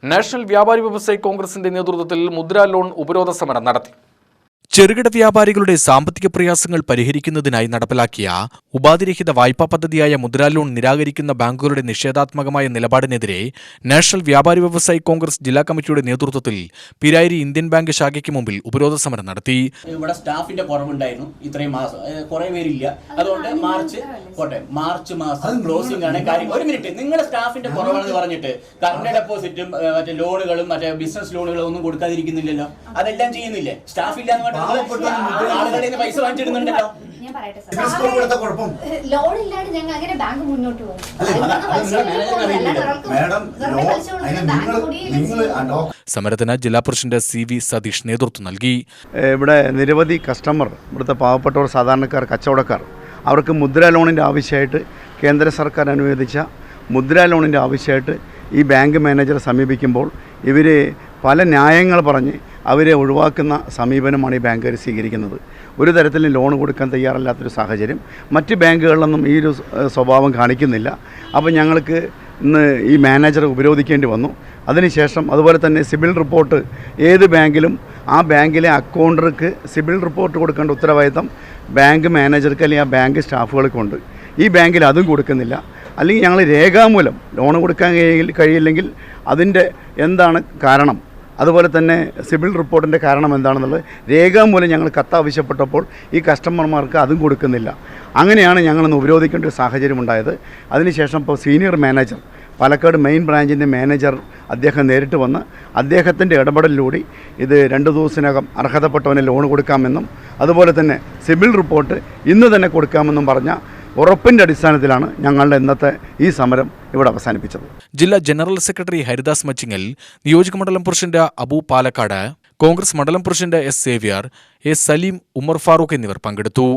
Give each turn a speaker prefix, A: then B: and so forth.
A: National വ്യാപാരി വ്യവസായി കോൺഗ്രസിന്റെ നേതൃത്വത്തിൽ മുദ്രാ ലോൺ ഉപരോധ സമരം നടത്തി.
B: ചെറുകിട വ്യാപാരികളുടെ സാമ്പത്തിക പ്രയാസങ്ങൾ പരിഹരിക്കുന്നതിനായി നടപ്പിലാക്കിയ ഉപാധിരഹിത വായ്പാ പദ്ധതിയായ മുദ്രാ ലോൺ നിരാകരിക്കുന്ന ബാങ്കുകളുടെ നിഷേധാത്മകമായ നിലപാടിനെതിരെ നാഷണൽ വ്യാപാരി വ്യവസായി കോൺഗ്രസ് ജില്ലാ കമ്മിറ്റിയുടെ നേതൃത്വത്തിൽ പിരായിരി ഇന്ത്യൻ ബാങ്ക് ശാഖയ്ക്ക് മുമ്പിൽ ഉപരോധ സമരം നടത്തി.
C: ഇവിടെ സ്റ്റാഫിന്റെ കുറവുണ്ടായിരുന്നു, ഇത്രയും മാസം കുറെ പേരില്ല. അതുകൊണ്ട് മാർച്ച് മാസം ക്ലോസിംഗ് ആണ് കാര്യം. ഒരു മിനിറ്റ്, നിങ്ങളുടെ സ്റ്റാഫിന്റെ കുറവാണെന്ന് പറഞ്ഞിട്ട് കറണ്ട് ഡെപ്പോസിറ്റും മറ്റേ ലോണുകളും മറ്റേ ബിസിനസ് ലോണുകളും ഒന്നും കൊടുക്കാതിരിക്കുന്നില്ലല്ലോ. അതെല്ലാം ചെയ്യുന്നില്ലേ? സ്റ്റാഫ് ഇല്ലാന്ന് ആളുകളുടെ പൈസ വാങ്ങിച്ചിടുന്നുണ്ടല്ലോ.
B: സമരത്തിന് ജില്ലാ പ്രസിഡന്റ് CV സതീഷ് നേതൃത്വം നൽകി.
D: ഇവിടെ നിരവധി കസ്റ്റമർ, ഇവിടുത്തെ പാവപ്പെട്ടവർ, സാധാരണക്കാർ, കച്ചവടക്കാർ, അവർക്ക് മുദ്രാ ലോണിൻ്റെ ആവശ്യമായിട്ട് കേന്ദ്ര സർക്കാർ അനുവദിച്ച മുദ്രാ ലോണിൻ്റെ ആവശ്യമായിട്ട് ഈ ബാങ്ക് മാനേജറെ സമീപിക്കുമ്പോൾ ഇവർ പല ന്യായങ്ങൾ പറഞ്ഞ് അവരെ ഒഴിവാക്കുന്ന സമീപനമാണ് ഈ ബാങ്കുകാർ സ്വീകരിക്കുന്നത്. ഒരു തരത്തിലും ലോൺ കൊടുക്കാൻ തയ്യാറല്ലാത്തൊരു സാഹചര്യം മറ്റ് ബാങ്കുകളിലൊന്നും ഈ ഒരു സ്വഭാവം കാണിക്കുന്നില്ല. അപ്പോൾ ഞങ്ങൾക്ക് ഇന്ന് ഈ മാനേജറെ ഉപരോധിക്കേണ്ടി വന്നു. അതിനുശേഷം അതുപോലെ തന്നെ സിബിൽ റിപ്പോർട്ട് ഏത് ബാങ്കിലും ആ ബാങ്കിലെ അക്കൗണ്ടർക്ക് സിബിൽ റിപ്പോർട്ട് കൊടുക്കേണ്ട ഉത്തരവാദിത്തം ബാങ്ക് മാനേജർക്ക് അല്ലെങ്കിൽ ആ ബാങ്ക് സ്റ്റാഫുകൾക്കുണ്ട്. ഈ ബാങ്കിൽ അതും കൊടുക്കുന്നില്ല. അല്ലെങ്കിൽ ഞങ്ങൾ രേഖാമൂലം ലോൺ കൊടുക്കാൻ കഴിയില്ലെങ്കിൽ അതിൻ്റെ എന്താണ് കാരണം, അതുപോലെ തന്നെ സിബിൽ റിപ്പോർട്ടിൻ്റെ കാരണം എന്താണെന്നുള്ളത് രേഖാമൂലം ഞങ്ങൾ കത്താവശ്യപ്പെട്ടപ്പോൾ ഈ കസ്റ്റമർമാർക്ക് അതും കൊടുക്കുന്നില്ല. അങ്ങനെയാണ് ഞങ്ങളൊന്ന് ഉപരോധിക്കേണ്ട ഒരു സാഹചര്യം ഉണ്ടായത്. അതിനുശേഷം ഇപ്പോൾ സീനിയർ മാനേജർ, പാലക്കാട് മെയിൻ ബ്രാഞ്ചിൻ്റെ മാനേജർ, അദ്ദേഹം നേരിട്ട് വന്ന് അദ്ദേഹത്തിൻ്റെ ഇടപെടലിലൂടെ ഇത് 2 ദിവസത്തിനകം അർഹതപ്പെട്ടവന് ലോൺ കൊടുക്കാമെന്നും അതുപോലെ തന്നെ സിബിൽ റിപ്പോർട്ട് ഇന്ന് തന്നെ കൊടുക്കാമെന്നും പറഞ്ഞ ഉറപ്പിൻ്റെ അടിസ്ഥാനത്തിലാണ് ഞങ്ങളുടെ ഇന്നത്തെ ഈ സമരം ഇവിടെ അവസാനിപ്പിച്ചത്.
B: ജില്ലാ ജനറൽ സെക്രട്ടറി ഹരിദാസ് മച്ചിങ്ങൽ, നിയോജക മണ്ഡലം പ്രസിഡന്റ് അബു പാലക്കാട്, കോൺഗ്രസ് മണ്ഡലം president S. Xavier, A. Saleem, Umar Farooq എന്നിവർ പങ്കെടുത്തു.